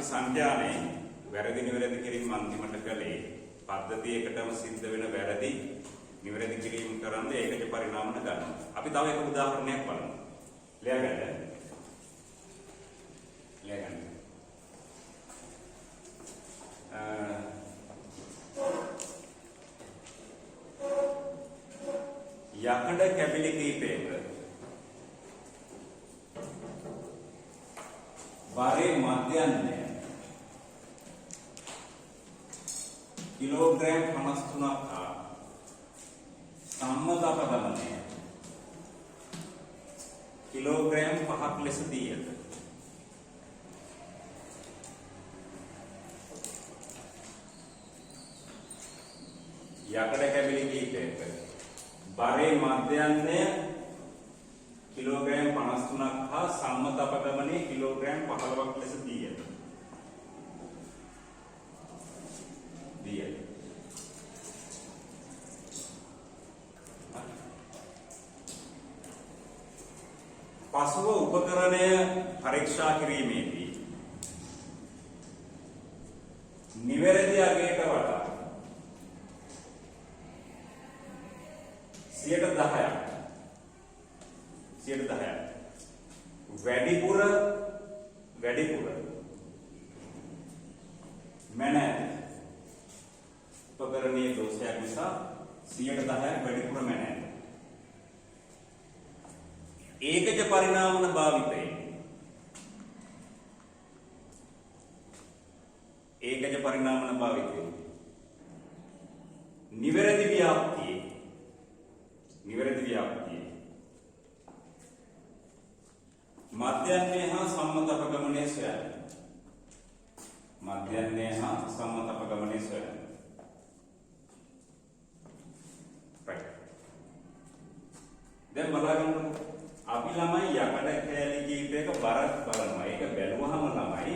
සංඛ්‍යානේ වැරදි නිවැරදි කිරීම අන්තිමට කළේ පද්ධතියකටම සිද්ධ වෙන වැරදි නිවැරදි කිරීම කරන්න ඒකජ පරිණාමන ගන්නවා. අපි තව එක උදාහරණයක් බලමු. ලියගන්න. යකඩ කැබිලි කීපයක බරේ මධ්‍යන්තය කිලෝග්‍රෑම් 53ක් හා සම්මත අපගමනය කිලෝග්‍රෑම් 5ක් ලෙස දී ඇත. යකඩ කැබිලි කීපයක බරේ මධ්‍යන්තය කිලෝග්‍රෑම් 53ක් හා සම්මත අපගමනයේ කිලෝග්‍රෑම් 15ක් ලෙස දී ඇත. පසුව උපකරණය පරීක්ෂා කිරීමේදී නිවැරදි අගයට වඩා 10% වැඩිපුර මැන උපකරණයේ දෝෂයක් නිසා 10% වැඩිපුර මැන ඒකජ පරිණාමන භාවිතයේ නිවැරදි ව්‍යාප්තියේ මධ්‍යන්තය හා සම්මත අපගමනය සොයන්න. දැන් බලන්න අපි ළමයි යකඩ කෑලි කීපයක බරක් බලනවා. ඒක බැලුවහම ළමයි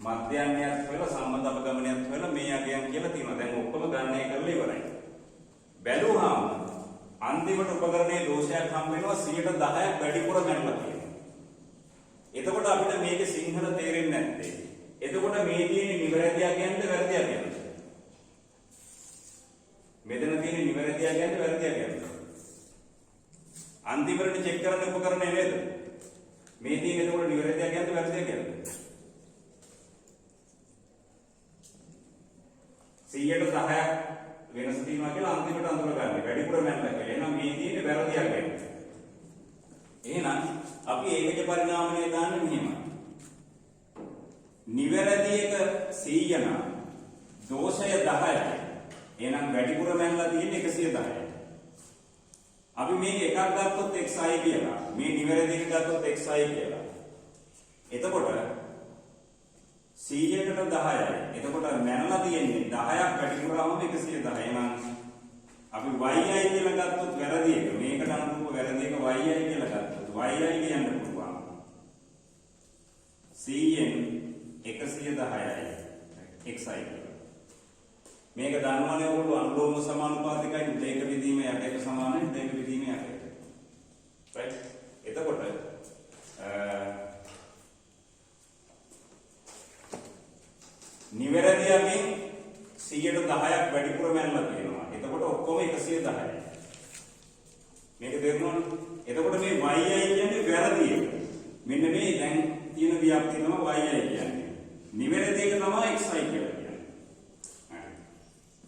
මධ්‍යන්තයත් හොයලා සම්මත අපගමනයත් හොයලා මේ අගයන් කියලා තියෙනවා. දැන් ඔක්කොම ගණනය කරලා ඉවරයි. බැලුවහම අන්තිමට උපකරණයේ දෝෂයක් හම් වෙනවා 10% වැඩිපුර ගන්නලා තියෙනවා. එතකොට අපිට මේකේ සිංහල තේරෙන්නේ නැත්තේ. එතකොට මේ තියෙන නිවැරදි අගයන්ද වැරදි අගයන්ද? මෙතන තියෙන නිවැරදි අගයන්ද වැරදි අගයන්ද? අන්තිමට චෙක් කරන්න උපකරණය නේද? මේ තියෙන එතකොට නිවැරදි අගයන්ද වැරදි අගයන්ද? 100ට 10ක් වෙනස තියෙනවා කියලා අන්තිමට අඳුර ගන්න. වැඩිපුර මැනලා කියලා. එහෙනම් මේ තියෙන්නේ වැරදි අගයන්. එහෙනම් අපි ඒකජ පරිණාමණය දාන්නේ මෙහෙමයි. නිවැරදි එක 100 නම් දෝෂය 10යි. එහෙනම් වැඩිපුර මැනලා තියෙන්නේ 110යි. අපි මේක එකක් ගත්තොත් xi කියලා. මේ නිවැරදි එක ගත්තොත් xi කියලා. එතකොට 100කට 10යි. එතකොට මැනලා තියෙන්නේ 10ක් වැඩිපුරවම 110. එහෙනම් අපි yi කියලා ගත්තොත් වැරදි එක. මේකට අනුකූල වැරදි එක yi කියලා ගත්තොත් yi කියන්න පුළුවන්. 100න් 110යි xi කියලා. මේක දන්නවනේ ඔයගොල්ලෝ අනුලෝම සමානුපාතිකයි. දෙක විදීම යටේට සමානයි. දෙක විදීම යටේට. right? එතකොට නිවැරදි අගින් 100ට 10ක් වැඩිපුර මැනලා තියෙනවා. එතකොට ඔක්කොම 110යි. මේක තේරුණාද? එතකොට මේ yi කියන්නේ වැරදි එක. මෙන්න මේ දැන් තියෙන ව්‍යාප්තිය තමයි yi කියන්නේ. නිවැරදි එක තමයි xi කියලා කියන්නේ.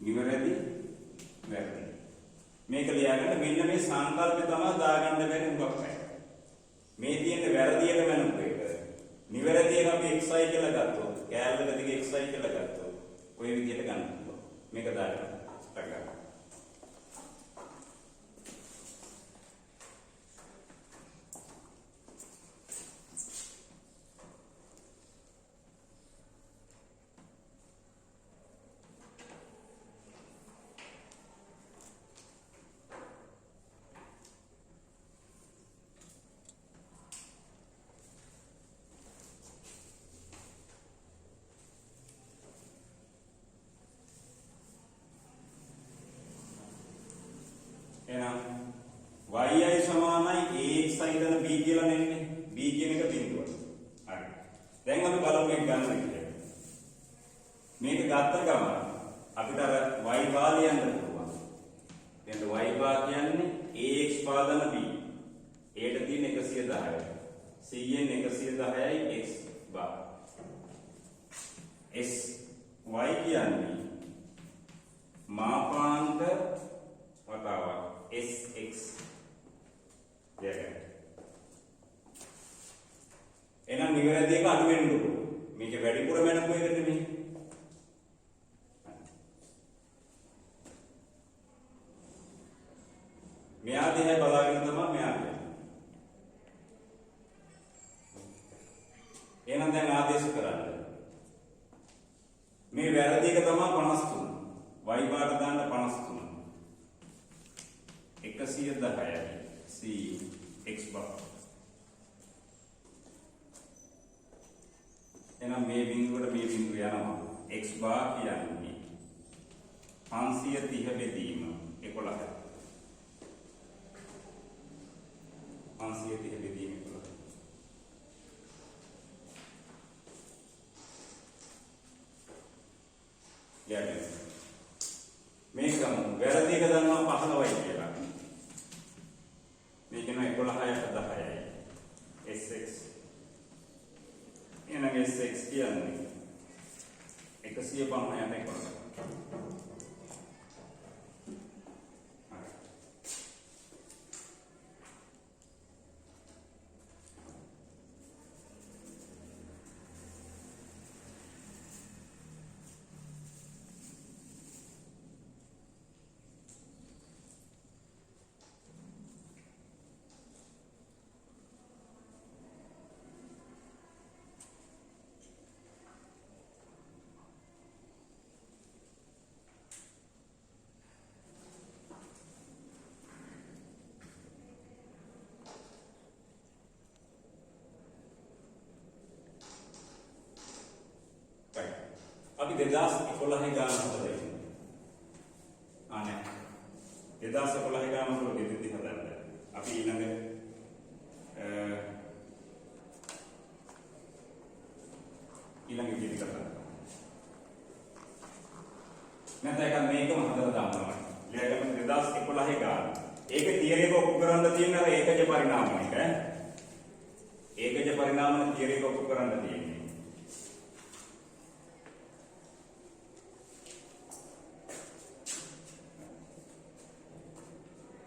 නිවැරදි වැරදි. මේක ලියාගන්න මෙන්න මේ සංකල්පය තමයි දාගන්න බැරි උගක් නැහැ. මේ තියෙන වැරදියට මනුප් එක. නිවැරදි එක අපි xi කියලා ගත්තොත්, කෑල්ලක දිගේ xi කියලා ගත්තොත් ඔය විදිහට ගන්න පුළුවන්. මේක දාගන්න. ටගා. yi සමානයි ax ඉඳලා b කියලා නෙන්නේ. b කියන එක බිඳුව. හරි. දැන් අපි බලමු එක ගන්න කියලා. මේක ගත්ත ගමන් අපිට අර y බාර ලියන්න පුළුවන්. දැන් y බාර කියන්නේ ax පාදන b. a ට තියෙන 110යි. c න් 110යි x බාර. s y කියන්නේ මාපාන්ත වතාවක් sx. දෙයක්. එහෙනම් නිවැරදි එක අඩු වෙන්න ඕන. මේක වැඩිපුර වෙනකෝ එකට නෙමෙයි. මෙයා දිහා බලාගෙන තමයි මෙයා කියන්නේ. එහෙනම් දැන් ආදේශ කරන්න. මේ වැරදි එක තමයි 53. y බාර දාන්න 53. 110යි c x බාර. එහෙනම් මේ බිඳුවට මේ බිඳුව යනවා. x බාර කියන්නේ 530 බෙදීම 11. 530 බෙදීම 11. යාගෙන මේකම වැරදි එක දන්නවා 15යි කියලා. මේක නෝ 11ට 10යි. sx එහෙනම් sx කියන්නේ 150ට 11. අපි 2011 ගාන හදලා ඉන්නේ. ආනේ 2011 ගාන වල ගෙදෙද්දි හදන්න. අපි ඊළඟ විදිහට කරලා. නැත්නම් ඒක මේකම හදලා දානවා. ඊළඟ 2011 ගාන. ඒක තියරි එක ඔප්පු කරන්න තියෙන අර ඒකජ පරිණාමය එක. ඒකජ පරිණාමන තියරි එක ඔප්පු කරන්න තියෙන්නේ.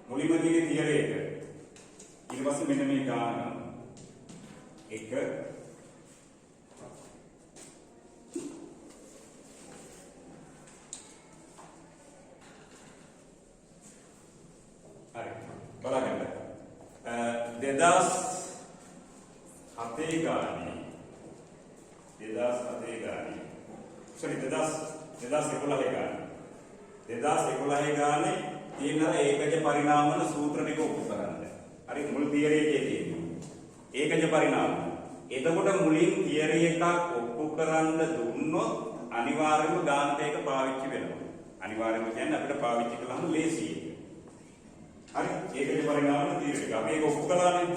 මුලින්ම තියෙන තියරි එක. ඊට පස්සේ මෙන්න මේ ගාන ගන්න. 1 හරි බලන්න. 2007 ගානේ 2011 ගානේ 2011 ගානේ තියෙන ඒකජ පරිණාමන සූත්‍ර ටික ඔප්පු කරන්න. හරි මුල් තියරි එකේ තියෙනවා. ඒකජ පරිණාම. එතකොට මුලින් තියරි එකක් ඔප්පු කරන්න දුන්නොත් අනිවාර්යයෙන්ම ගානට ඒක පාවිච්චි වෙනවා. අනිවාර්යයෙන්ම කියන්නේ අපිට පාවිච්චි කළාම ලේසියි. හරි ඒකජ පරිණාමන තියරි එක. අපි ඒක ඔප්පු කළානේ.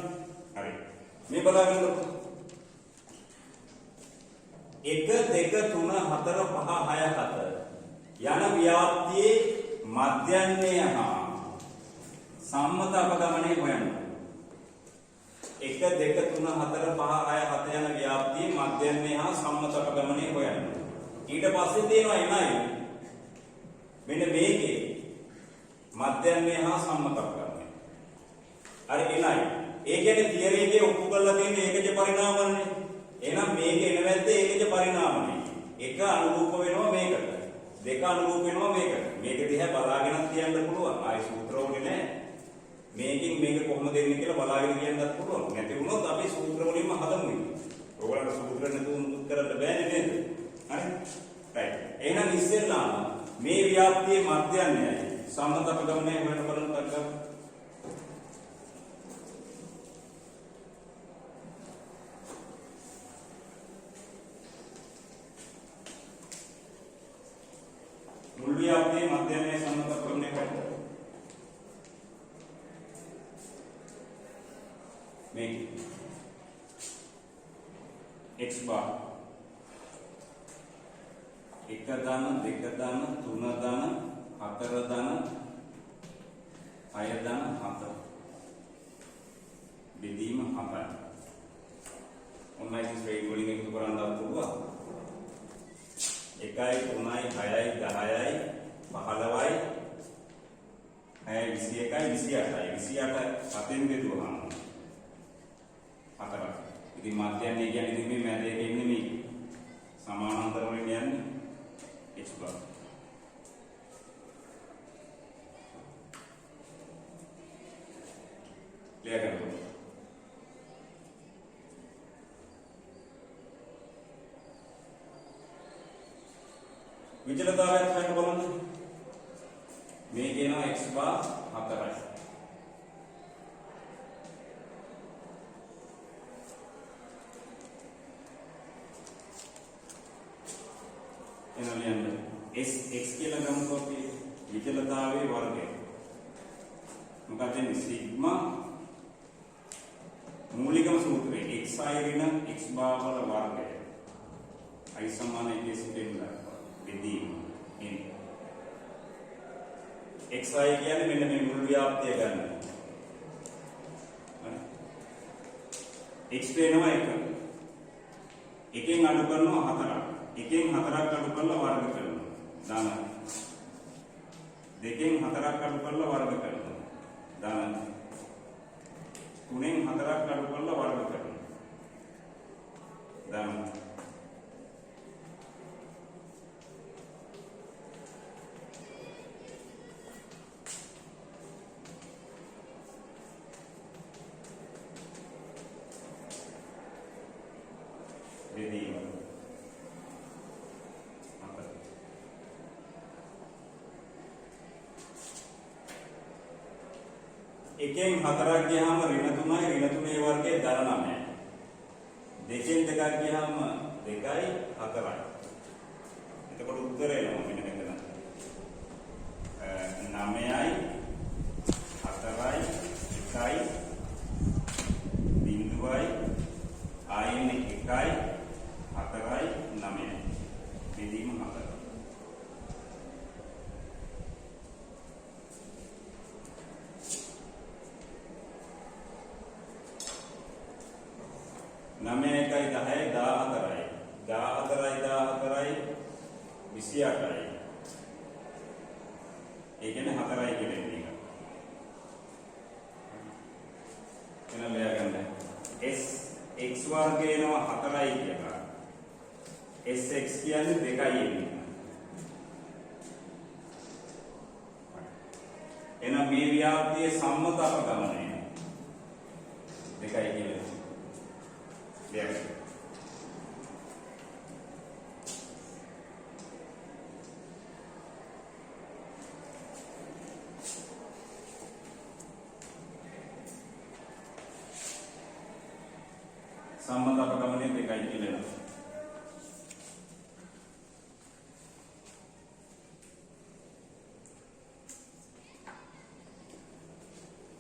හරි. මේ බලාගන්න 1 2 3 4 5 6 7 යන ව්‍යාප්තියේ මධ්‍යන්නේ හා සම්මත අපගමනය හොයන්න. 1 2 3 4 5 6 7 යන ව්‍යාප්තියේ මධ්‍යන්නේ හා සම්මත අපගමනය හොයන්න. ඊට පස්සේ තියෙනවා එනයි. මෙන්න මේකේ මධ්‍යන්නේ හා සම්මත අපගමනය. හරි එනයි. ඒ කියන්නේ තියරි එකේ ඔප්පු කරලා තියෙන ඒකජ පරිණාමනේ. එහෙනම් මේකේ එනවැද්ද ඒකජ පරිණාමනේ. එක අනුරූප වෙනවා මේකට. දෙක අනුරූප වෙනවා මේකට. මේක දිහා බලාගෙනත් කියන්න පුළුවන්. ආයි සූත්‍ර වලින් නෑ. මේකෙන් මේක කොහොමද දෙන්නේ කියලා බලාගෙන කියන්නත් පුළුවන්. නැති වුණොත් අපි සූත්‍ර වලින්ම හදමු. ඕගොල්ලන්ට සූත්‍ර නැතුව මුත් කරන්න බෑනේ නේද? හරි? right. එහෙනම් ඉස්සෙල්ලාම මේ ව්‍යාප්තියේ මධ්‍යන්නයයි සම්මත අපගමනය වෙන බලන්න ගන්න. මුල් ව්‍යාප්තියේ මධ්‍යන්නයේ සම්මත අපගමනය කරන්න. මේක x bar 1 ධන 2 ධන 3 ධන 4 ධන 6 ධන 7 බෙදීම 7යි. ඔන්නයි ස්ට්‍රේට් වලින් එකතු කරන්න පුළුවන්. 1යි 3යි 6යි 10යි 15යි 6යි 21යි 28යි 7න් බෙදුවාම 4යි. ඉතින් මධ්‍යන්නේ කියන්නේ ඉතින් මේ මැද එකේ ඉන්නේ මේ සමානාන්තර වලින් යන්නේ x bar. ක්ලියර් කරගන්න. විචලතාවයත් හොයන්න බලන්න. මේ කියනවා x bar 4යි. එනවා ලියන්න. x කියලා ගමුකෝ අපි විචලතාවයේ වර්ගය. මොකක්ද මේ සිග්මා මූලිකම සූත්‍රය xi ඍණ x bar වල වර්ගය. i සමාන 1 සිටෙන්න බෙදීම in xi කියන්නේ මෙන්න මේ මුල් ව්‍යාප්තිය ගන්න. x වෙනවා 1. එකෙන් අඩු කරනවා 4ක්. එකෙන් 4ක් අඩු කරලා වර්ග කරනවා. දාන. දෙකෙන් 4ක් අඩු කරලා වර්ග කරනවා. දාන. තුනෙන් 4ක් අඩු කරලා වර්ග කරනවා. දාන. බෙදීම. එකෙන් 4ක් ගියාම ඍණ 3යි ඍණ 3 වර්ගයේ ධන 9යි. දෙකෙන් 2ක් ගියාම 2යි 4යි. එතකොට උත්තරය එනවා මෙන්න මෙතන. 9යි 4යි 1යි බිංදුවයි ආයෙත් 1යි 4යි 9යි. බෙදීම 4. නමය 1යි 10යි 14යි 14යි 14යි 28යි. ඒ කියන්නේ 4යි කියලා එක. එන ලියා ගන්න. s x වර්ගය එනවා 4යි කියලා. sx කියන්නේ 2යි එන්නේ. එහෙනම් මේ ව්‍යාප්තියේ සම්මත අපගමනය 2යි කියලා. Yes. සම්මත අපගමනයේ 2යි කියලා.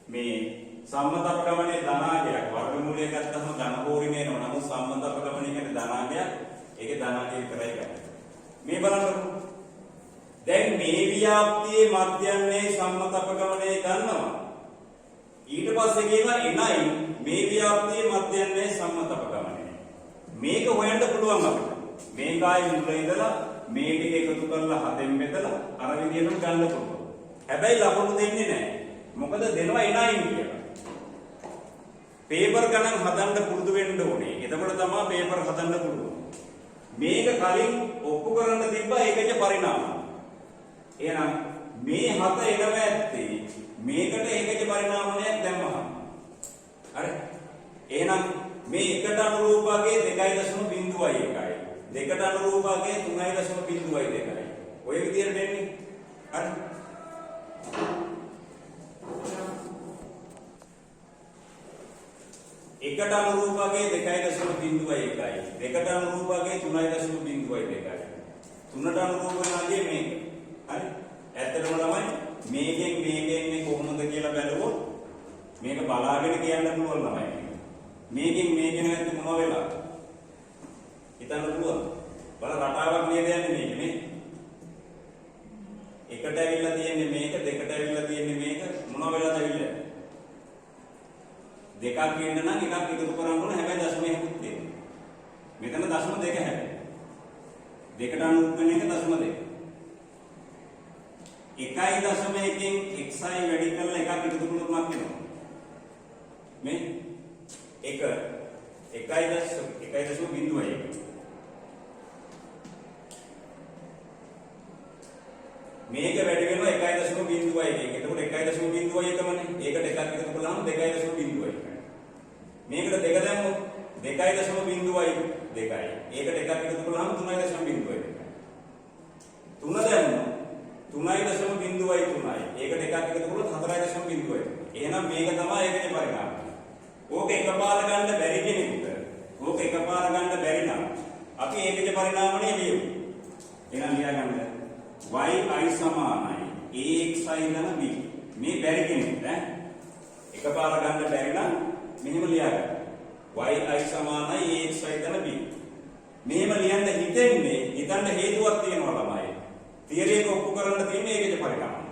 මේ සම්මත අපගමනයේ ධනාංගයක් වර්ගමූලය ගත්තම ධන පෝරිමේ එනවා. නමුත් සම්මත අපගමනය කියන්නේ ධනාංගයක්. ඒකේ ධනාංගය විතරයි ගන්න. මේ බලන්න. දැන් මේ ව්‍යාප්තියේ මධ්‍යන්නේ සම්මත අපගමනය ගන්නවා. ඊට පස්සේ කියනවා එනයි මේ ව්‍යාප්තියේ මධ්‍යන්නේ සම්මත අපගමනය. මේක හොයන්න පුළුවන් අපිට. මේ කායි මුල ඉඳලා මේ ටික එකතු කරලා 7න් බෙදලා අර විදිහටම ගන්න පුළුවන්. හැබැයි ලකුණු දෙන්නේ නැහැ. මොකද දෙනවා එනයි කියලා. පේපර් ගණන් හදන්න පුරුදු වෙන්න ඕනේ. එතකොට තමයි පේපර් හදන්න පුළුවන්. මේක කලින් ඔප්පු කරන්න තිබ්බා ඒකේ පරිණාම. එහෙනම් මේ 7 එනවා ඇත්තේ මේකට ඒකේ පරිණාමයක් දැම්මහම. හරි? එහෙනම් මේ එකට අනුරූප වගේ 2.01යි. දෙකට අනුරූප වගේ 3.02යි. ඔය විදිහට දෙන්නේ. හරි? එකට අනුරූප වගේ 2.01යි. දෙකට අනුරූප වගේ 3.02යි. තුනට අනුරූප වෙනාගේ මේක. හරි? ඇත්තටම තමයි මේකෙන් මේකෙන්නේ කොහොමද කියලා බැලුවොත් මේක බලාගෙන කියන්න පුළුවන් ළමයි. මේකෙන් මේකෙන් නැත්නම් මොනව වෙලා? හිතන්න පුළුවන්. බල රටාවක් නේද යන්නේ මේක නේ. එකට ඇවිල්ලා තියෙන්නේ මේක, දෙකට ඇවිල්ලා තියෙන්නේ මේක. මොනවා වෙලාද ඇවිල්ලා? දෙකක් වෙන්න නම් එකක් එකතු කරන්න ඕන. හැබැයි දශමයකුත් තියෙනවා. මෙතන දශම දෙක හැබැයි. දෙකට අනුත් වෙන එක දශම දෙක. 1.1කින් xi වැඩි කරලා එකක් එකතු කළොත් මොකක්ද වෙනවද? මේ 1.1.01 මේක වැඩි වෙනවා 1.01. එතකොට 1.01මනේ. ඒකට එකක් එකතු කළාම 2.01. මේකට දෙක දැම්මොත් 2.02. ඒකට එකක් එකතු කළාම 3.02. 3 දැම්මොත් 3.03. ඒකට එකක් එකතු කළොත් 4.02. එහෙනම් මේක තමයි ඒකේ පරිණාමය. ඕක එකපාර ගන්න බැරි කෙනෙකුට ඕක එකපාර ගන්න බැරි නම් අපි ඒකේ පරිණාමණය ලියමු. එහෙනම් ලියා ගන්න yi සමානයි axi ධන b. මේ බැරි කෙනෙකුට එකපාර ගන්න බැරි නම් මෙහෙම ලියා ගන්න. yi සමානයි axi ධන b. මෙහෙම ලියන්න හිතන්න හේතුවක් තියෙනවා ළමයි. තියරි එක ඔප්පු කරන්න තියෙන්නේ ඒකේ පරිණාමය.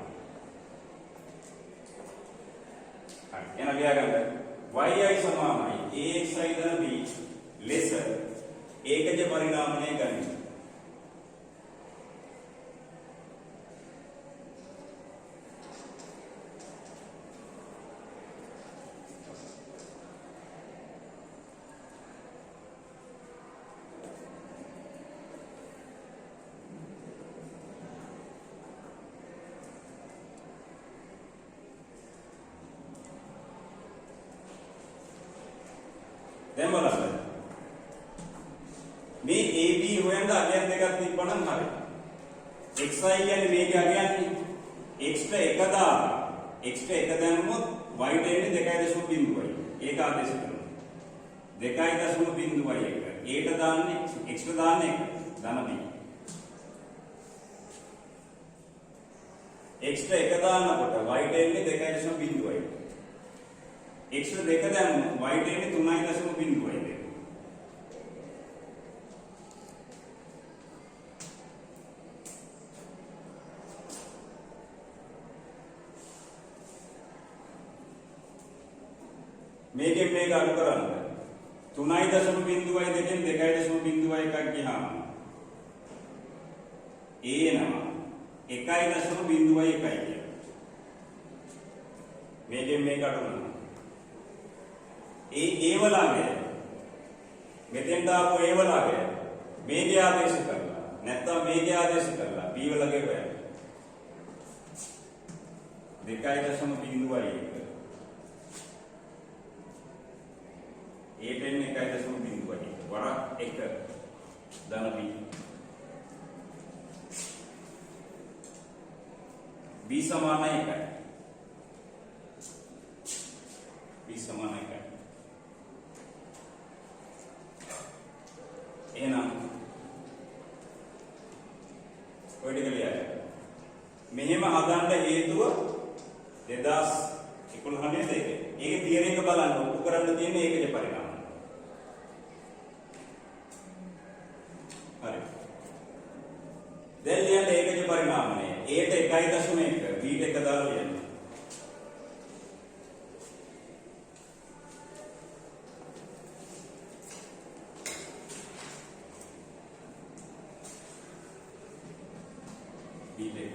හරි. එහෙනම් ලියා ගන්න yi සමානයි axi ධන b ලෙස ඒකජ පරිණාමණය ගනිමු. දැන් බලන්න මේ AB හොයන්න අගයන් දෙකක් තිබ්බනම් හරි. xi කියන්නේ මේකේ අගයන්නේ x ට 1 දාලා x ට 1 දැම්මොත් y ට එන්නේ 2.0යි. ඒක ආදේශ කරනවා. 2.0.1. a ට දාන්නේ x ට දාන්නේ 1 ධන b. x ට 1 දානකොට y ට එන්නේ 2.0යි. x ට 2 දැම්මොත් y ට එන්නේ 3.0යි. මේකෙන් මේක අඩු කරන්න 3.0.2 දෙකෙන් 2.0.1 ගියාම එනවා 1.0.1 කියලා. මේකෙන් මේක අඩු කරනවා. ඒ වලගේ මෙතෙන් දාපු ඒ වලගේ මේකේ ආදේශ කරලා නැත්නම් මේකේ ආදේශ කරලා b වලගේ හොයන්න 2.0.1 a pen 1.0.1 වරක් 1 ධන b b සමානයි 1. b සමානයි 1. එහෙනම් ඔය ටික ලියන්න. මෙහෙම හදන්න හේතුව 2011 නේද ඒක? ඒකේ තියරි එක බලන්න ඔප්පු කරන්න තියෙන්නේ ඒකේ පරිණාමය. හරි. දැන් ලියන්න ඒකේ පරිණාමය. a ට 1.1 b ට 1 දාලා ලියන්න. b ට 1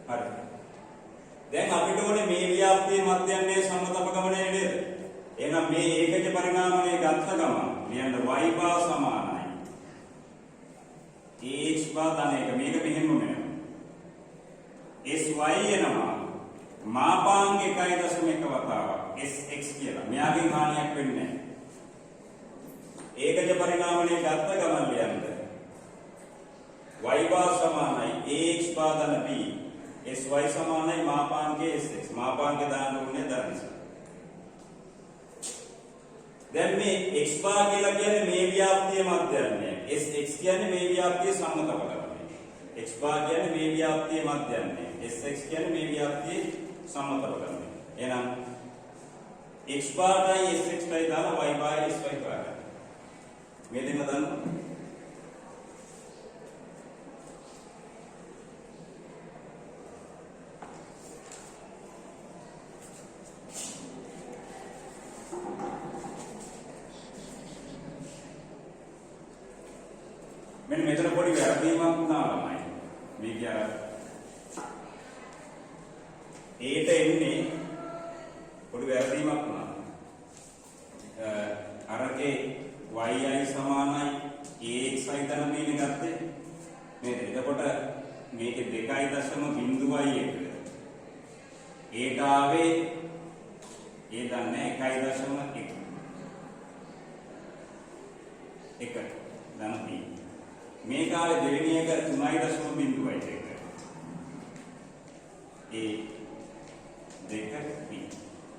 හරි. දැන් අපිට ඕනේ මේ ව්‍යාප්තියේ මධ්‍යන්නේ සමතපගමනය නේද? එහෙනම් මේ ඒකජ පරිණාමණය ගත්ත ගමන් ලියන්න y බා සමානයි x බා ධන 1. මේක මෙහෙම වෙනවා. sy එනවා මාපාංග 1.1 වතාවක් sx කියලා. මෙයාගෙන් හානියක් වෙන්නේ නැහැ. ඒකජ පරිණාමණය ගත්ත ගමන් ලියන්න y බා සමානයි ax බා ධන b sy සමානයි මාපාංගයේ sx. මාපාංගය දාන්න ඕනේ ධන. දැන් මේ x බා කියලා කියන්නේ මේ ව්‍යාප්තිය මධ්‍යන්නේ. sx කියන්නේ මේ ව්‍යාප්තිය සම්මතපගමනය. x බා කියන්නේ මේ ව්‍යාප්තිය මධ්‍යන්නේ. sx කියන්නේ මේ ව්‍යාප්තිය සම්මතපගමනය. එහෙනම් x බාරයි sx ටයි දාලා y බාරයි sy බාරයි. මේ දෙන්න දාන්න. මෙන්න මෙතන පොඩි වැරදීමක් වුණා ළමයි. මේ කිය ඒට එන්නේ පොඩි වැරදීමක් වුණා. අරගේ yi සමානයි axi තන මේනේ ගත්තේ. නේද? එතකොට මේකේ 2.01 ඒට ආවේ ඒ දන්නේ 1.1 දන්න B. මේක ආවේ දෙවෙනි එක 3.01 ඒ දෙක B.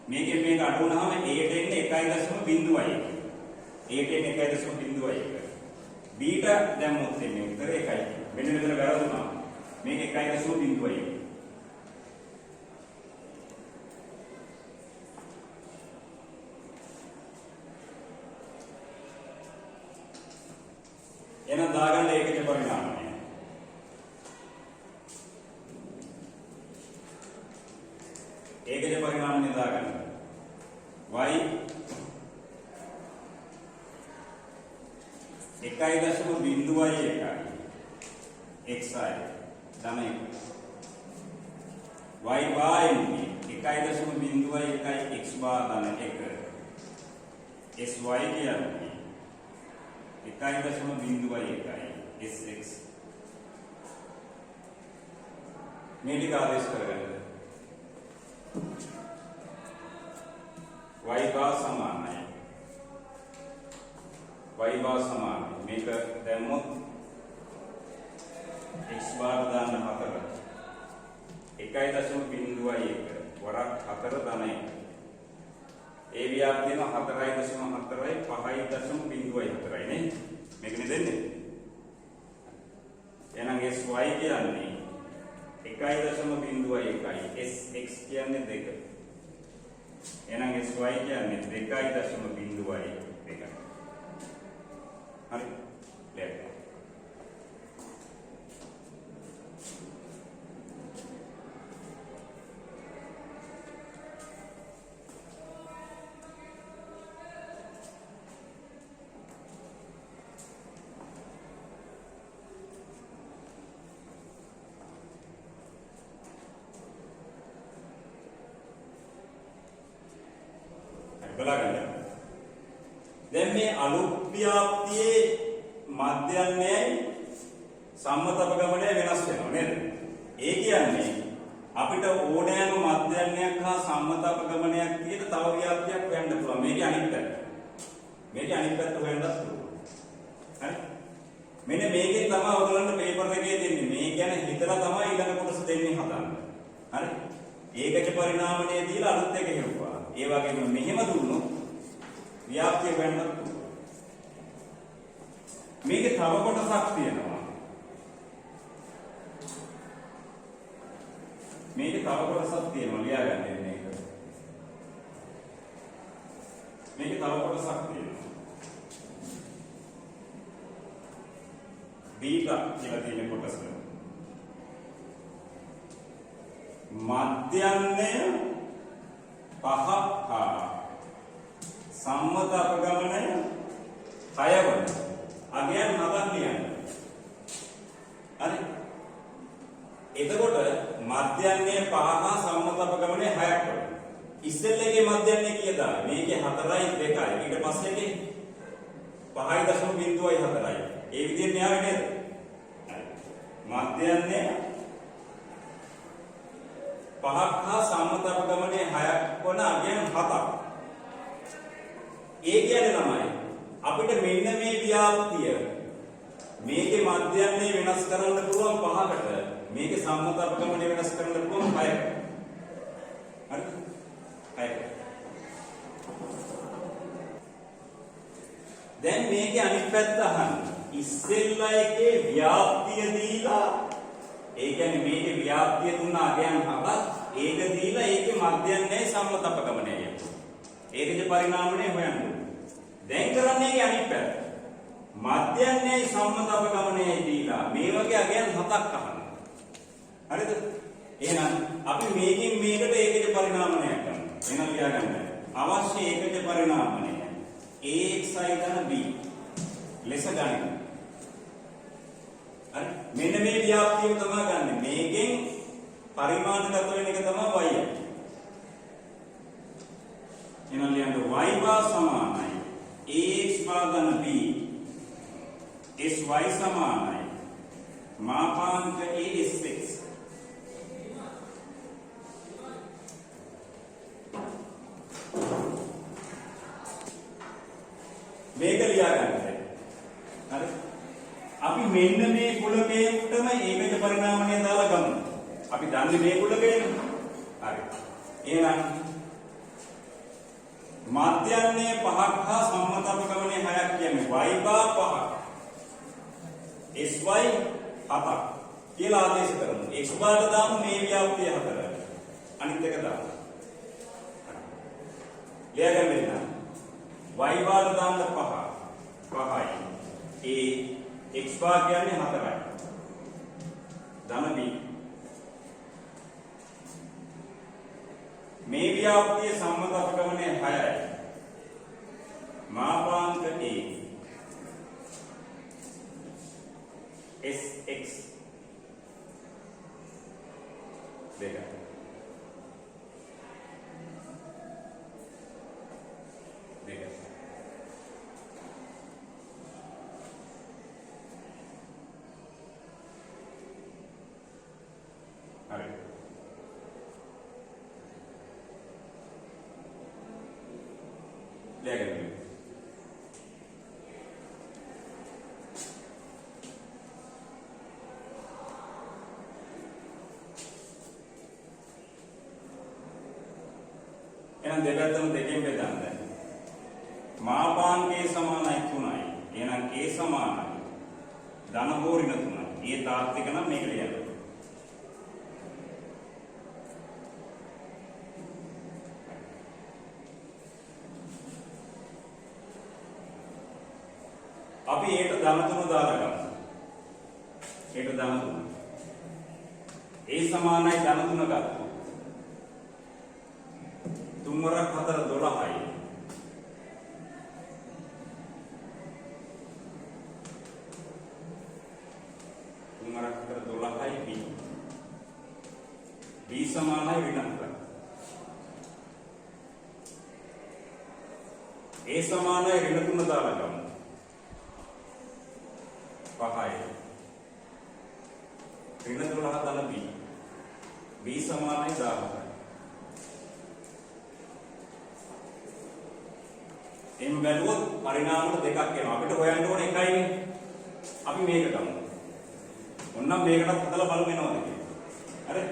මේකෙන් මේක අඩු වුණාම A ට එන්නේ 1.01. A ට එන්නේ 1.01. B ට දැම්මොත් එන්නේ උත්තර 1යි. මෙන්න මෙතන වැරදුනා. මේක 1.01. එහෙනම් දාගන්න ඒකේ පරිණාමය. ඒකේ පරිණාමය දාගන්න. y 1.01 xi ධන 1 y bar එන්නේ 1.01 x bar ධන 1 sy කියන්නේ 1.01 sx මේ ටික ආදේශ කරගන්න. y bar සමානයි මේක දැම්මොත් x bar දාන්න 4 1.01 වරක් 4 ධන 1 ඒ ව්‍යාප්තියම 4.4යි 5.04යි නේ මේකනේ දෙන්නේ. එහෙනම් sy කියන්නේ 1.01 sx කියන්නේ 2. එහෙනම් sy කියන්නේ 2.01. හරි. ලේක්. බලන්න. දැන් මේ අලුත් ව්‍යාප්තියේ මධ්‍යයන්යයි සම්මත අපගමනය වෙනස් වෙනවා නේද? ඒ කියන්නේ අපිට ඕනෑම මධ්‍යයන්යක් හා සම්මත අපගමනයක් තියෙන තව ව්‍යාප්තියක් හොයන්න පුළුවන්. මේකේ අනිත් පැත්ත. හොයන්නත් පුළුවන්. හරි? මෙන්න මේකෙන් තමයි ඔයගොල්ලන්ට පේපර් එකේ දෙන්නේ. මේ කියන්නේ හිතලා තමයි ඊළඟ කොටස දෙන්නේ හදන්න. හරි? ඒකේ පරිණාමණය දීලා අලුත් එක හෙව්වා. ඒ වගේම මෙහෙම දුන්නොත් ව්‍යාප්තිය ගන්නත් පුළුවන්. මේකේ තව කොටසක් තියෙනවා. ලියාගන්න මේක. මේකේ තව කොටසක් තියෙනවා. බීටා කියලා තියෙන කොටස. මධ්‍යයන්ය 5 හා සම්මත අපගමනය 6 වන අගයන් හදන්න ලියන්න. හරි? එතකොට මධ්‍යයන්ය 5 හා සම්මත අපගමනය 6ක් වන. ඉස්සෙල්ලේගේ මධ්‍යයන්ය කීයද? මේකේ 4යි 2යි. ඊට පස්සේගේ 5.04යි. ඒ විදිහට න්යාය නේද? මධ්‍යයන්ය 5ක් හා සම්මත අපගමනය 6ක් වන අගයන් 7ක්. ඒ කියන්නේ තමයි අපිට මෙන්න මේ ව්‍යාප්තිය මේකේ මධ්‍යයන්ය වෙනස් කරන්න පුළුවන් 5කට මේකේ සම්මත අපගමනය වෙනස් කරන්න පුළුවන් 6කට. හරිද? 6කට. දැන් මේකේ අනිත් පැත්ත අහන්න. ඉස්සෙල්ලා එකේ ව්‍යාප්තිය දීලා ඒ කියන්නේ මේකේ ව්‍යාප්තිය දුන්න අගයන් 7ක් ඒක දීලා ඒකේ මධ්‍යයන්යයි සම්මත අපගමනයයි. ඒකජ පරිණාමණය හොයන්න ඕනේ. දැන් කරන්නේ ඒකේ අනිත් පැත්ත. මධ්‍යන්නේ සම්මත අපගමනයේ දීලා මේ වගේ අගයන් 7ක් අහනවා. හරිද? එහෙනම් අපි මේකෙන් මේකට ඒකජ පරිණාමණයක් කරනවා. එහෙනම් ලියාගන්න. අවශ්‍ය ඒකජ පරිණාමණය AXI ධන B ලෙස ගන්න. හරි? මෙන්න මේ ව්‍යාප්තිය තමයි ගන්න. මේකෙන් පරිමාණගත වෙන එක තමයි y. එහෙනම් ලියන්න y බා සමානයි ax බා ධන b sy සමානයි මාපාංක as6 මේක ලියා ගන්න. හරි? අපි මෙන්න මේ කුලකයකටම ඒකජ පරිණාමණය දාලා ගමු. අපි දන්නේ මේ කුලකයනේ. හරි. එහෙනම් මධ්‍යන්නේ 5ක් හා සම්මත අපගමනයේ 6ක් කියන්නේ y බා 5ක් sy 7ක් කියලා ආදේශ කරමු. x බාට දාමු මේ ව්‍යාප්තිය 4. අනිත් එක දාමු. ලියාගන්න වෙන y බාට දාන්න 5යි. x බා කියන්නේ 4යි. ධන b මේ ව්‍යාප්තිය සම්මත අපගමනයේ 6යි. මාපාංක a sx දෙක. හරි. ලියාගන්න. එහෙනම් දෙපැත්තම දෙකෙන් බෙදන්න. මාපාංකයේ සමානයි 3යි. එහෙනම් a සමානයි ධන හෝ ඍණ 3යි. ඒ තාත්වික නම් මේක ලියන්න. අපි ඒට ධන 3 දාලා ගමු. ඒට ධන 3. a සමානයි ධන 3 ගත්තා. 3 වරක් 4 12යි. b සමානයි ඍණ 4. a සමානයි ඍණ 3 දාලා ගමු. 5යි. ඍණ 12 ධන b. b සමානයි 10යි. එම් බැලුවොත් පරිණාම දෙකක් එනවා. අපිට හොයන්න ඕනේ එකයිනේ. අපි මේක ගමු. ඔන්නම් මේකටත් හදලා බලමු වෙනවද කියලා. හරි?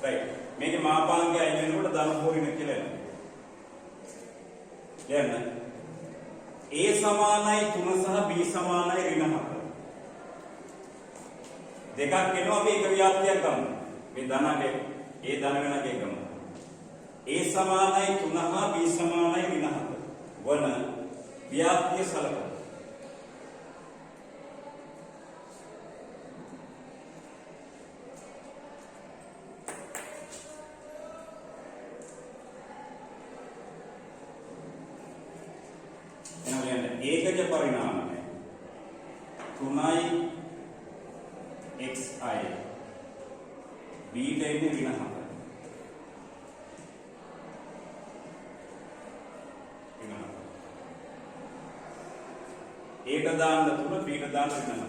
රයිට්. මේකේ මාපාංකය අයින් වෙනකොට ධන හෝ ඍණ කියලා එනවා. දැන් a සමානයි 3 සහ b සමානයි ඍණ 4. දෙකක් එනවා අපි එක ව්‍යාප්තියක් ගමු. මේ ධනගේ a ධන වෙනකේ ගමු. a සමානයි 3 හා b සමානයි ඍණ 4 වන ව්‍යාප්තිය සලකමු. ඒකජ පරිණාමය 3යි xi b ට එන්නේ ඍණ 4. ඒට දාන්න 3 b ට දාන්න ඍණ 4.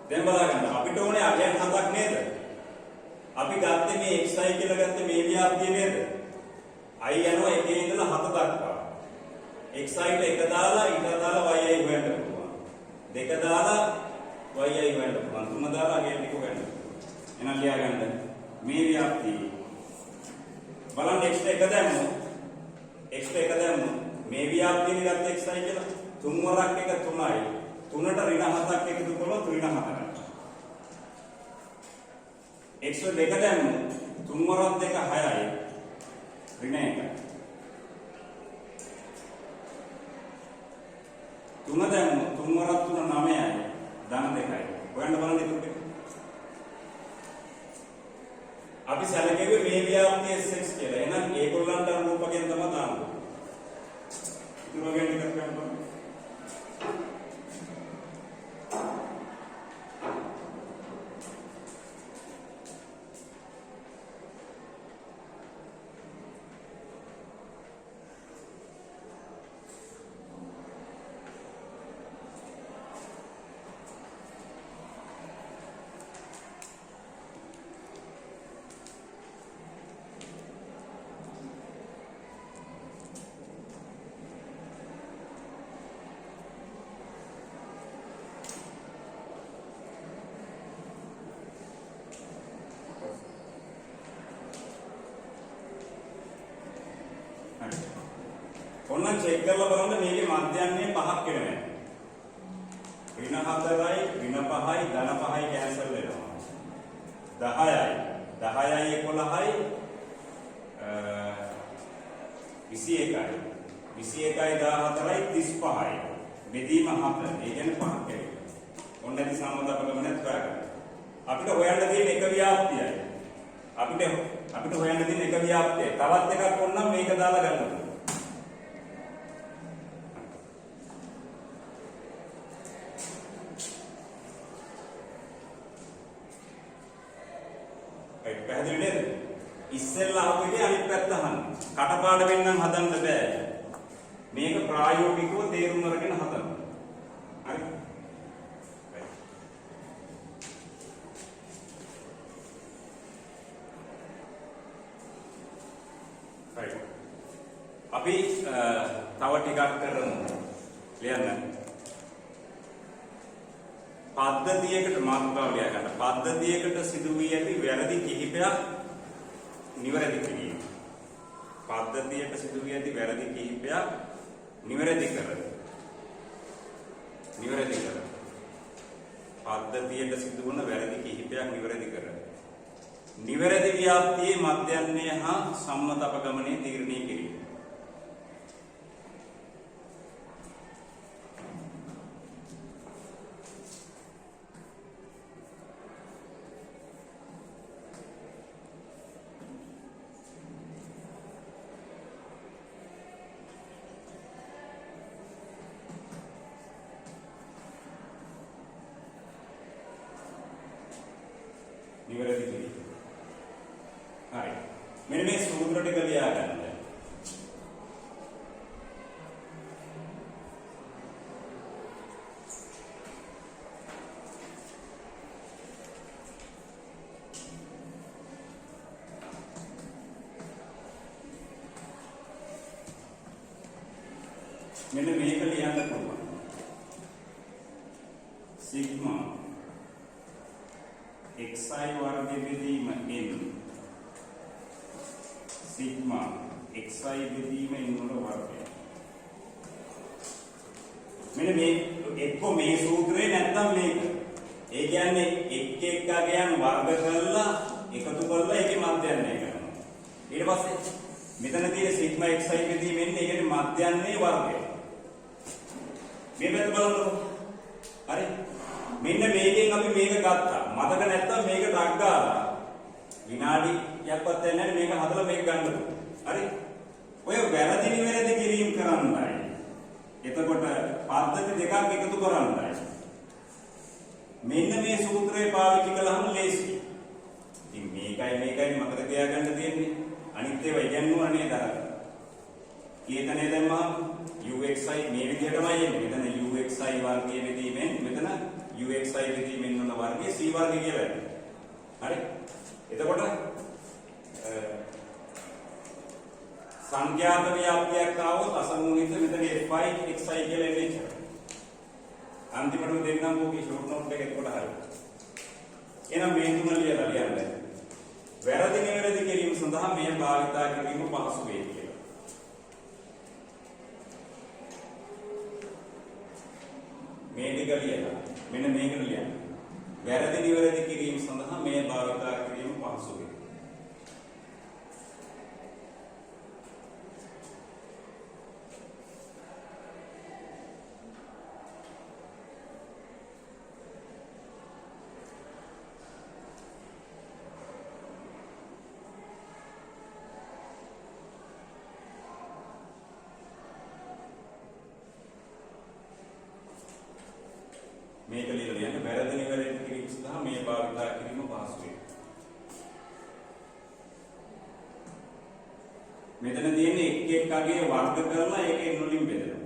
දැන් බලන්න අපිට ඕනේ අගයන් 7ක් නේද? අපි ගත්තේ මේ xi කියලා ගත්තේ මේ ව්‍යාප්තිය නේද? i යනවා එකේ ඉඳලා 7 දක්වා. xi ට 1 දාලා ඊට දාලා yi හොයන්න පුළුවන්. 2 දාලා yi හොයන්න පුළුවන්. 3 දාලා අගයන් ටික හොයන්න පුළුවන්. එහෙනම් ලියාගන්න මේ ව්‍යාප්තිය බලන්න x ට 1 දැම්මොත් x ට 1 දැම්මොත් මේ ව්‍යාප්තිය ගත්ත xi කියලා. 3 වරක් එක 3යි. 3ට ඍණ 7ක් එකතු කළොත් ඍණ 4යි. x දෙක දැම්මු 3 වරක් දෙක 6යි. ඍණ 1යි. 3 දැම්මු 3 වරක් 3 9යි. ධන 2යි. හොයන්න බලන්න ඒක ටික. අපි සැලකෙන්නේ මේ ව්‍යාප්තිය sx කියලා. එහෙනම් ඒගොල්ලන්ට අනුරූපකයෙන් තමයි දාන්නේ. ඉතින් ඔයගෙන් ටිකක් ගන්න. ඔන්න චෙක් කරලා බලන්න මේකේ මධ්‍යන්නේ 5ක් වෙනවා. ඍණ 4යි, ඍණ 5යි, ධන 5යි කැන්සල් වෙනවා. 10යි, 10යි 11යි 21යි. 21යි 14යි 35යි. බෙදීම 7. ඒ කියන්නේ 5ක් වෙනවා. ඔන්න ඇති සම්මතපගමනත් හොයාගන්න. අපිට හොයන්න තියෙන එක ව්‍යාප්තියයි. අපිට හොයන්න තියෙන එක ව්‍යාප්තියයි. තවත් එකක් ඕනනම් මේක දාලා ගන්න. පැහැදිලි නේද? ඉස්සෙල්ලා ආපු එකේ අනිත් පැත්ත අහන්න. කටපාඩ වෙන්නම් හදන්න බෑ. මේක ප්‍රායෝගිකව තේරුම් අරගෙන හදන්න. හරි? right. අපි තව ටිකක් කරමු. ලියන්න. පද්ධතියකට මාතෘකාව ලියා ගන්න. පද්ධතියකට සිදු වී ඇති වැරදි කිහිපයක් නිවැරදි කිරීම. පද්ධතියට සිදු වී ඇති වැරදි කිහිපයක් නිවැරදි කර. පද්ධතියට සිදු වන වැරදි කිහිපයක් නිවැරදි කර. නිවැරදි ව්‍යාප්තියේ මධ්‍යන්නේ හා සම්මත අපගමනයේ තීරණය කිරීම. නිවැරදි කිරීම. හරි. මෙන්න මේ සූත්‍ර ටික ලියා ගන්න. මෙන්න මේක ලියන්න පුළුවන්. සිග්මා xi वर्ग බෙදීම n සිග්මා xi බෙදීම n වල වර්ගය. මෙන්න මේ එක්ක මේ සූත්‍රේ නැත්නම් මේක. ඒ කියන්නේ එක් එක්කගයන් වර්ග කරලා එකතු කරලා ඒකේ මධ්‍යන්නේ කරනවා. ඊට පස්සේ මෙතන තියෙන සිග්මා xi බෙදීම n ඒ කියන්නේ මධ්‍යන්නේ වර්ගය. මේ පැත්ත බලන්න. හරි. මෙන්න මේකෙන් අපි මේක ගත්තා. මතක නැත්තම් මේක ඩක් ගාලා විනාඩියක්වත් දැන් නැහැ මේක හදලා මේක ගන්න. හරි. ඔය වැරදි නිවැරදි කිරීම කරන්නයි. එතකොට පද්ධති දෙකක් එකතු කරන්නයි. මෙන්න මේ සූත්‍රය පාවිච්චි කළාම ලේසියි. ඉතින් මේකයි මතක තියාගන්න තියෙන්නේ. අනිත් ඒවා ඉගෙනුවා නේද අර. කීතනේ දැම්මම uxi මේ විදිහටමයි එන්නේ. මෙතන uxi වර්ගයේ බෙදීමෙන් මෙතන uxi බෙදීමෙන් වන වර්ගයේ c වර්ගය කියලා එන්නේ. හරි. එතකොට සංඛ්‍යාත ව්‍යාප්තියක් ආවොත් අසමූහිත මෙතන fi xi කියලා එන්නේ. අන්තිමටම දෙන්නම් ඕකේ ෂෝට් නෝට් එක එතකොට හරි. එහෙනම් මේ තුන ලියලා ලියන්න. වැරදි නිවැරදි කිරීම සඳහා මේ භාවිතා කිරීම පහසු වේ කියලා. ටික ලියලා මෙන්න මේකට ලියන්න. වැරදි නිවැරදි කිරීම සඳහා මේ භාවිතා කිරීම පහසු වේ. මේක ලියලා ලියන්න වැරදි නිවැරදි කිරීම සඳහා මේ භාවිතා කිරීම පහසු වේ. මෙතන තියෙන්නේ එක් අගේ වර්ග කරලා ඒකෙන් වලින් බෙදලා.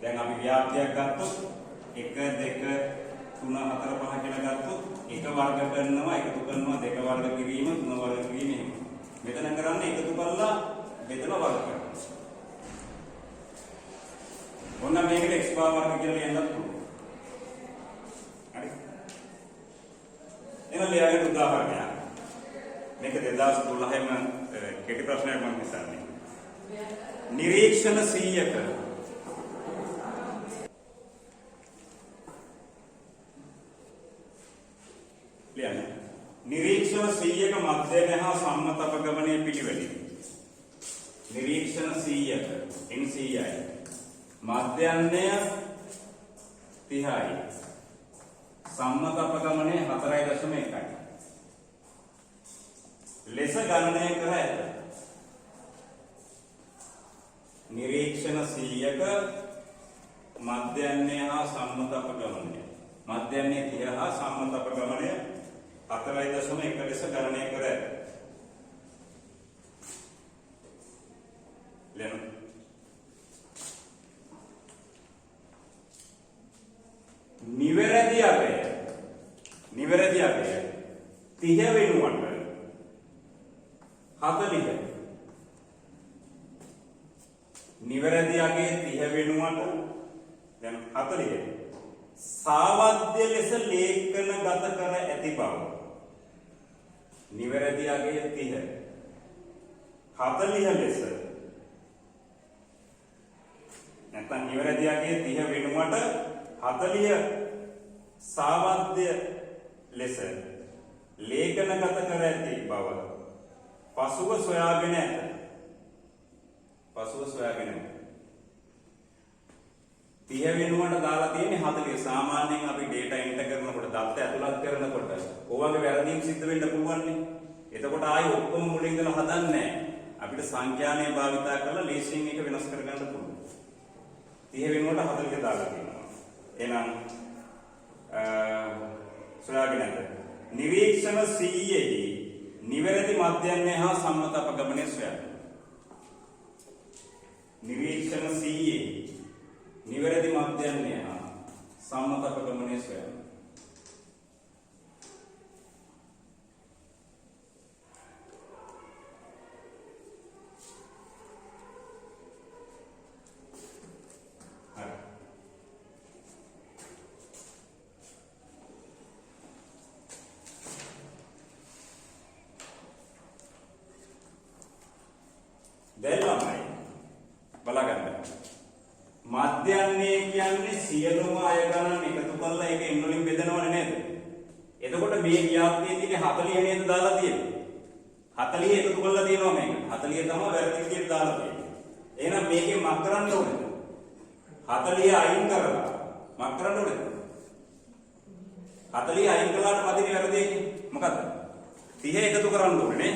දැන් අපි ව්‍යාප්තියක් ගත්තොත් 1 2 3 4 5 කියලා ගත්තොත් එක වර්ග කරනවා එකතු කරනවා දෙක වර්ග කිරීම තුන වර්ග කිරීම එහෙම. මෙතන කරන්නේ එකතු කරලා බෙදලා වර්ග කරනවා. ඔන්න මේකට x බාර වර්ග කියලා ලියන්නත් පුළුවන්. එන ලියාගෙන උදාහරණයක්. මේක 2012 ම කෙටි ප්‍රශ්නයක් මම හිතන්නේ. නිරීක්ෂණ 100ක ලියන්න. නිරීක්ෂණ 100ක මධ්‍යමය හා සම්මත අපගමනයේ පිළිවෙලින්. නිරීක්ෂණ 100ක NCI මධ්‍යන්‍ය 30යි. සම්මත අපගමනය 4.1යි. ලෙස ගණනය කර ඇත. නිරීක්ෂණ 100ක මධ්‍යන්‍ය හා සම්මත අපගමනය. මධ්‍යන්‍ය 30 හා සම්මත අපගමනය 4.1 ලෙස ගණනය කර ඇත. ලෙන නිවැරදි අගය 30 වෙනුවට 40. නිවැරදි අගය 30 වෙනුවට දැන් 40. සාවද්‍ය ලෙස ලේඛනගත කර ඇති බව. නිවැරදි අගය 30 40 ලෙස නැත්නම් නිවැරදි අගය 30 වෙනුවට 40 සාවද්‍ය ලෙස ලේඛනගත කර ඇති බව පසුව සොයාගෙන ඇත. පසුව සොයාගෙන ඇත. 30 වෙනුවට දාලා තියෙන්නේ 40. සාමාන්‍යයෙන් අපි data enter කරනකොට දත්ත ඇතුළත් කරනකොට ඕවගේ වැරදීම් සිද්ධ වෙන්න පුළුවන් නේ. එතකොට ආයි ඔක්කොම මුලින් ඉඳලා හදන්නේ නැහැ. අපිට සංඛ්‍යානය භාවිතා කරලා ලීස්ටිං එක වෙනස් කරගන්න පුළුවන්. 30 වෙනුවට 40 දාලා තියෙනවා. එහෙනම් සොයාගෙන ඇත. නිරීක්ෂණ 100ෙහි නිවැරදි මධ්‍යන්‍ය හා සම්මත අපගමනය සොයන්න. නිරීක්ෂණ 100ෙහි නිවැරදි මධ්‍යන්‍ය හා සම්මත අපගමනය සොයන්න. දැන් ළමයි බලගන්න. මධ්‍යන්නේ කියන්නේ සියලුම අය ගණන් එකතු කරලා ඒක n වලින් බෙදනවනේ නේද? එතකොට මේ ව්‍යාප්තියේ තියෙන්නේ 40 නේද දාලා තියෙන්නේ. 40 එකතු කරලා තියෙනවා මේක. 40 තමයි වැරදි විදියට දාලා තියෙන්නේ. එහෙනම් මේකෙන් මක් කරන්න ඕනද? 40 අයින් කරලා මක් කරන්න ඕනද? 40 අයින් කළාට මදිනේ වැරදි එකේ. මොකද්ද? 30 එකතු කරන්න ඕනේ නේ.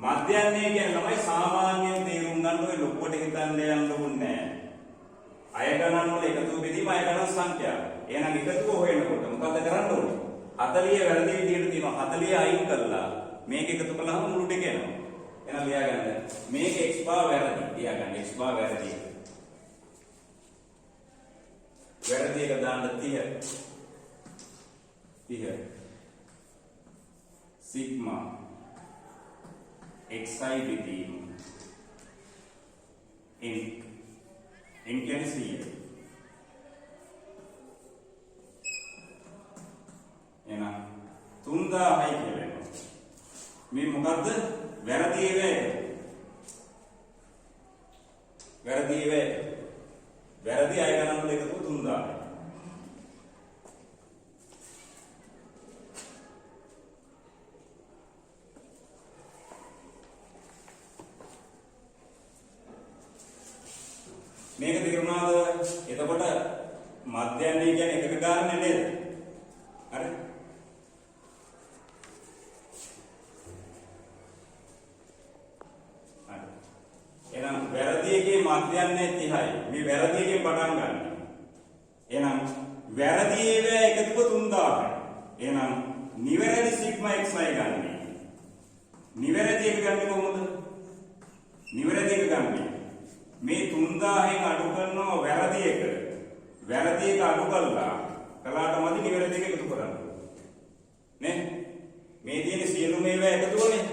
මධ්‍යන්නේ කියන්නේ තමයි සාමාන්‍යයෙන් තේරුම් ගන්න ඔය ලොකුවට හිතන්න යන්න ඕනේ නැහැ. අය ගණන් වල එකතු බෙදීම අය ගණන් සංඛ්‍යාව. එහෙනම් එකතුව හොයනකොට මොකද කරන්න ඕනේ? 40 වැරදි විදියට තියෙනවා. 40 අයින් කළා මේක එකතු කළාම මුළු ටික එනවා. එහෙනම් ලියාගන්න. මේක x බාර වැරදි. ලියාගන්න x බාර වැරදි. වැරදි එක දාන්න 30. 30. සිග්මා xi බෙදීම n කියන්නේ 100. එහෙනම් 3000යි කියලා එනවා. මේ මොකද්ද? වැරදි වේ. වැරදි අය ගණන් වල එකතු 3000යි. මේක තේරුණාද? එතකොට මධ්‍යයන්ය කියන්නේ එකක ගානේ නේද? හරි. එහෙනම් වැරදි එකේ මධ්‍යයන්ය 30යි. මේ වැරදි එකෙන් පටන් ගන්න. එහෙනම් වැරදි ඒවා එකතුව 3000යි. එහෙනම් නිවැරදි සිග්මා xi ගන්න. නිවැරදි එක ගන්න කොහොමද? නිවැරදි එක ගන්න. මේ 3000න් අඩු කරනවා වැරදි එක. වැරදි එක අඩු කළාට මදි නිවැරදි එක එකතු කරන්න. නේ? මේ තියෙන සියලුම ඒවා එකතුවනේ.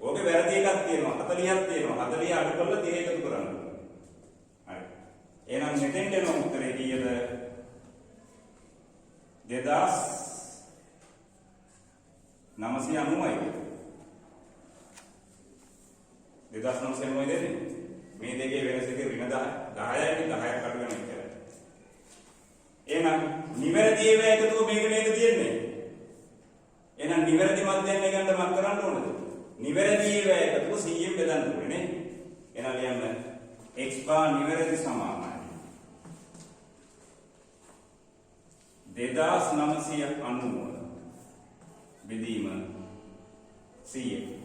ඕකේ වැරදි එකක් තියෙනවා 40ක් තියෙනවා 40 අඩු කරලා 30 එකතු කරන්න. හරි. එහෙනම් මෙතෙන්ට එන උත්තරේ කීයද? 2990යි. 2990යි දෙන්නේ. මේ දෙකේ වෙනස එක ඍණ 10යි 10ක් අඩු වෙන එක. එහෙනම් නිවැරදි ඒවා එකතුව මේක නේද තියෙන්නේ? එහෙනම් නිවැරදි මධ්‍යයන්ය ගන්න මම කරන්න ඕනද? නිවැරදි ඒවා එකතුව 100ෙන් බෙදන්න ඕනේ නේ. එහෙනම් ලියන්න x බාර් නිවැරදි සමානයි 2990 බෙදීම 100.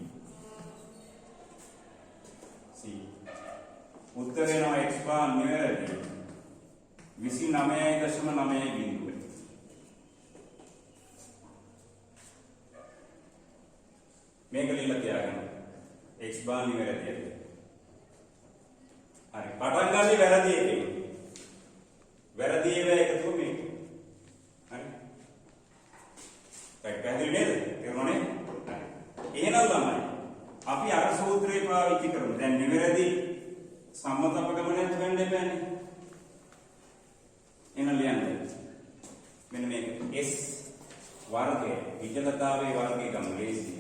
උත්තර වෙනවා x බාර් නිවැරදි 29.9 බිංදුව. මේක ලියලා තියාගන්න. x බාර් නිවැරදියි. හරි. පටන් ගන්නේ වැරදි එකකින්. වැරදි ඒවා එකතුව මේක. හරි. පැහැදිලි නේද? තේරුණානේ? හරි. එහෙනම් තමයි අපි අර සූත්‍රය පාවිච්චි කරමු. දැන් නිවැරදි සම්මත අපගමනයක් හොයන්න එපානේ. එහෙනම් ලියන්න. මෙන්න මේක s වර්ගය විචලතාවයේ වර්ගය ගමු ලේසි.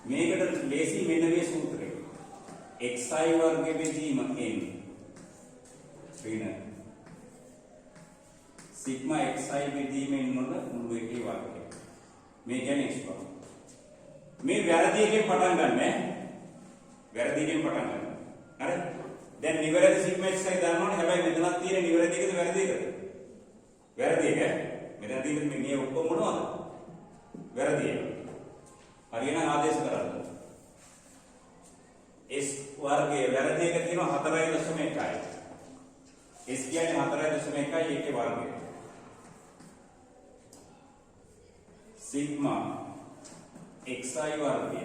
මේකට ලේසි මෙන්න මේ සූත්‍රය. xi වර්ග බෙදීම n ඍණ සිග්මා xi බෙදීම n වල මුළු එකේ වර්ගය. මේ කියන්නේ x බව. මේ වැරදි එකෙන් පටන් ගන්න ඈ. වැරදි එකෙන් පටන් ගන්න. හරි? දැන් නිවැරදි සිග්මා xi ගන්නවනේ. හැබැයි මෙතනක් තියෙන නිවැරදි එකද වැරදි එකද? වැරදි එක. මෙතන තියෙන මේ ඔක්කොම මොනවද? වැරදි එක. හරියනම් ආදේශ කරන්න. s වර්ගයේ වැරදි එක තියෙනවා 4.1යි. s කියන්නේ 4.1යි ඒකේ වර්ගය. සිග්මා xi වර්ගය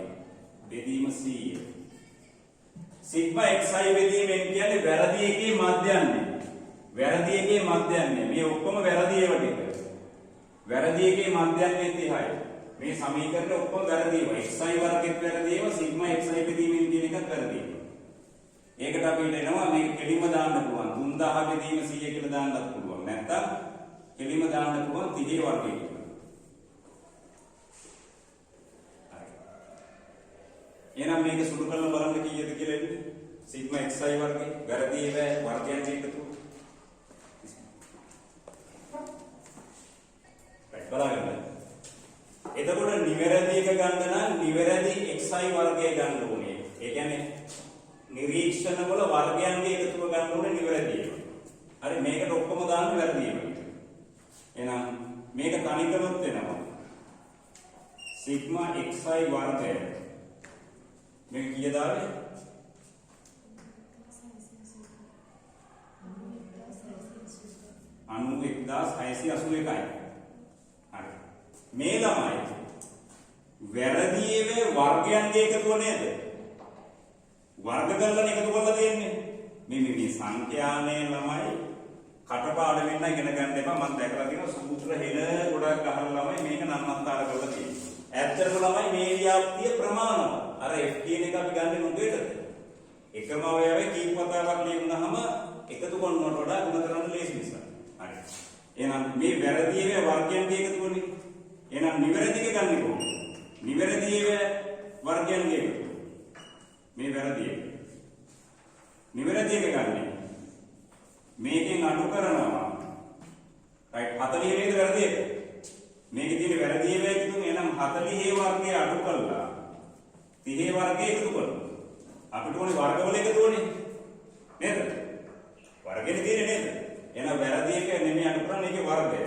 බෙදීම 100. සිග්මා xi බෙදීම n කියන්නේ වැරදි එකේ මධ්‍යයන්ය. වැරදි එකේ මධ්‍යයන්ය. මේ ඔක්කොම වැරදි ඒවා ටික. වැරදි එකේ මධ්‍යයන්ය 30යි. මේ සමීකරණ ඔක්කොම වැරදි ඒවා. xi වර්ගෙත් වැරදි ඒවා සිග්මා xi බෙදීමෙන් කියන එකත් වැරදි ඒවා. ඒකට අපිට එනවා මේක කෙලිම දාන්න පුළුවන්. 3000 බෙදීම 100 කියලා දාන්නත් පුළුවන්. නැත්තම් කෙලිම දාන්න පුළුවන් 30 වර්ගය කියලා. එහෙනම් මේක සුළු කරලා බලන්න කීයද කියලා එන්නේ. සිග්මා xi වර්ගය වැරදි ඒවා වර්ගයන් එකතු. බලන්න. එතකොට නිවැරදි එක ගන්න නම් නිවැරදි xi වර්ගය ගන්න ඕනේ. ඒ කියන්නේ නිරීක්ෂණ වල වර්ගයන්ගේ එකතුව ගන්න ඕනේ නිවැරදි එක. හරි මේකට ඔක්කොම දාන්න වැරදි එක. එහෙනම් මේක තනි කරොත් වෙනවා. සිග්මා xi වර්ගය මේක කීයද ආවේ? 91681. හරි. මේ ළමයි වැරදි ඒවේ වර්ගයන්ගේ එකතුව නේද? වර්ග කරලා එකතු කරලා දෙන්නේ. මේ සංඛ්‍යානේ ළමයි කටපාඩම් වෙන්න ඉගෙන ගන්න එපා. මම දැකලා තියෙනවා සූත්‍ර හෙළ ගොඩක් අහන ළමයි මේක නන්නත්තර කරලා තියෙනවා. ඇත්තටම ළමයි මේ ව්‍යාප්තිය ප්‍රමාණවත්. අර f කියන එක අපි ගන්න මොකේද? එකම අවයවයේ කීප වතාවක් ලියුනහම එකතු කරනවට වඩා ගුණ කරන්න ලේසි නිසා. හරි. එහෙනම් මේ වැරදි ඒවා වර්ගයන්ගේ එකතුවනේ. එහෙනම් නිවැරදි එක ගන්න කොහොමද? නිවැරදි ඒවා වර්ගයන්ගේ එකතුව. මේ වැරදි එක. නිවැරදි එක ගන්න. මේකෙන් අඩු කරනවා. රයිට් 40 නේද වැරදි එක? මේකේ තියෙන වැරදි ඒවා එකතුව එහෙනම් 40 වර්ගය අඩු කළා 30 වර්ගය එකතු කරනවා. අපිට ඕනේ වර්ගවල එකතුවනේ. නේද? වර්ගෙ දෙවෙනි තියෙන්නේ නේද? එහෙනම් වැරදි එක නෙමෙයි අඩු කරන්නේ ඒකේ වර්ගය.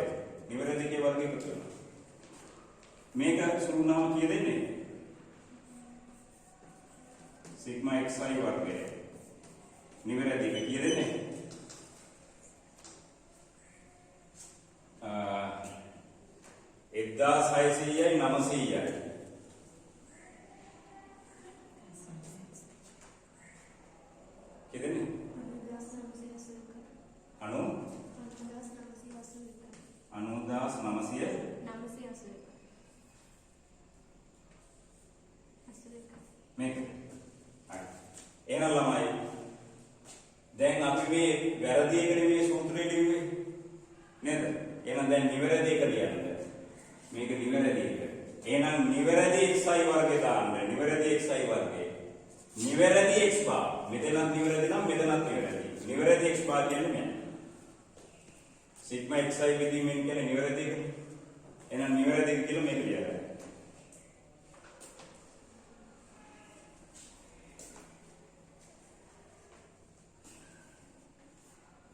නිවැරදි එකේ වර්ගය එකතු කරනවා. මේක සුළු නාම කිය දෙන්නේ? සිග්මා xi වර්ගය. නිවැරදි එක කිය දෙන්නේ? 1600යි 900යි. कितने 900 මේක හරි එහෙනම් ළමයි දැන් අපි මේ වැරදි එක නෙමෙයි සූත්‍රය ලිව්වේ නේද එහෙනම් දැන් නිවැරදි එක ලියන්න මේක නිවැරදි එක එහෙනම් නිවැරදි xi වර්ගය දාන්න නිවැරදි xi වර්ගය නිවැරදි x bar මෙතනත් නිවැරදි නම් මෙතනත් නිවැරදි නිවැරදි x bar කියන්නේ මෙන්න සිග්මා xi විදීමෙන් කියන්නේ නිවැරදි එක එහෙනම් නිවැරදි එක කියලා මේක ලියලා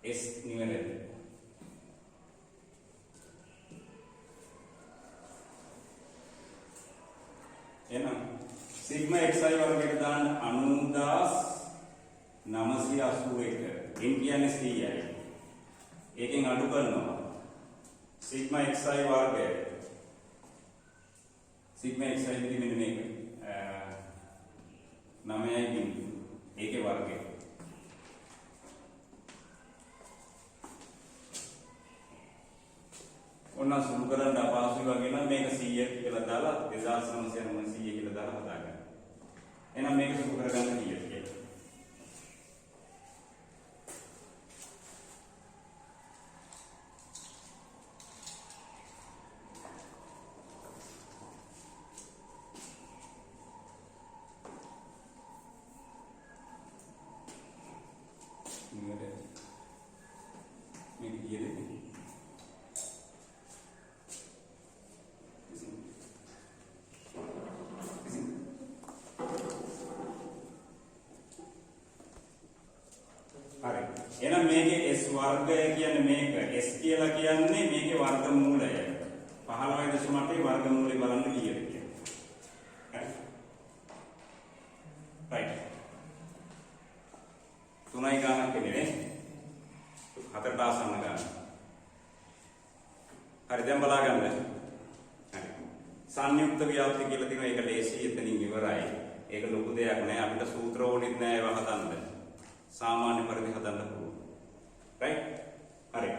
S නිවැරදි එහෙනම් सिग्मा xi वर्गයට දාන්න 90981 n කියන්නේ 100යි. ඒකෙන් අඩු කරනවා. सिग्मा xi වර්ගය. सिग्मा xi විදි මෙන්න මේක. 9යි බිඳු. ඒකේ වර්ගය. ඔන්න සුළු කරන්න අපහසුයි වගේ නම් මේක 100 කියලා දාලා 2990 කියලා දාලා හදාගන්න. එහෙනම් මේක සුළු කරගන්න කීයද කියලා. මේක කීයද? එහෙනම් මේකේ s වර්ගය කියන්නේ මේක s කියලා කියන්නේ මේකේ වර්ගමූලය 15.8 වර්ගමූලය බලන්න කීයද කියලා හරි right 3යි ගානක් වෙන්නේ 4ට ආසන්න ගාන හරි දැන් බලාගන්න හරි සංයුක්ත ව්‍යාප්ති කියලා තියෙනවා ඒක ලේසි එතනින් ඉවරයි ඒක ලොකු දෙයක් නෑ අපිට සූත්‍ර ඕනෙත් නෑ ඒවා හදන්න सामान्य परिधि हदන්න පුළුවන් right හරි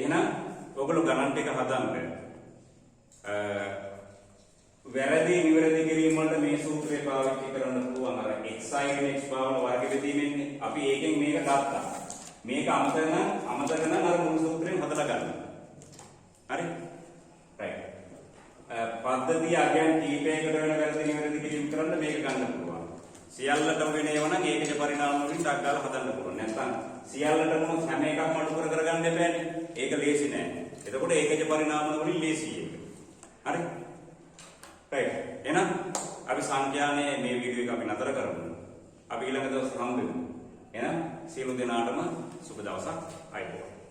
එහෙනම් ඔයගොල්ලෝ ගණන් ටික හදන්න වැරදි නිවැරදි කිරීම වලට මේ සූත්‍රය පාවිච්චි කරන්න පුළුවන් අර xi වෙන x බාවල වර්ග බෙදීමෙන්නේ අපි ඒකෙන් මේක ගත්තා මේක අමතක නම් අර මුල් සූත්‍රයෙන් හදලා ගන්න හරි right පද්ධතිය අගයන් කීපයකට වෙන වැරදි නිවැරදි කිරීම කරන්න මේක ගන්න පුළුවන් සියල්ලටම වෙන ඒවා නම් ඒකජ පරිණාම වලින් ඩක් ගාලා හදන්න පුළුවන්. නැත්නම් සියල්ලටම හැම එකක්ම අඩු කරගන්න එපානේ. ඒක ලේසි නෑ. එතකොට ඒකජ පරිණාම වලින් ලේසි ඒක. හරි? right. එහෙනම් අපි සංඛ්‍යානේ මේ වීඩියෝ එක අපි නතර කරමු. අපි ඊළඟ දවස් හම්බෙමු. එහෙනම් සියලු දෙනාටම සුබ දවසක්. අයිබෝවන්.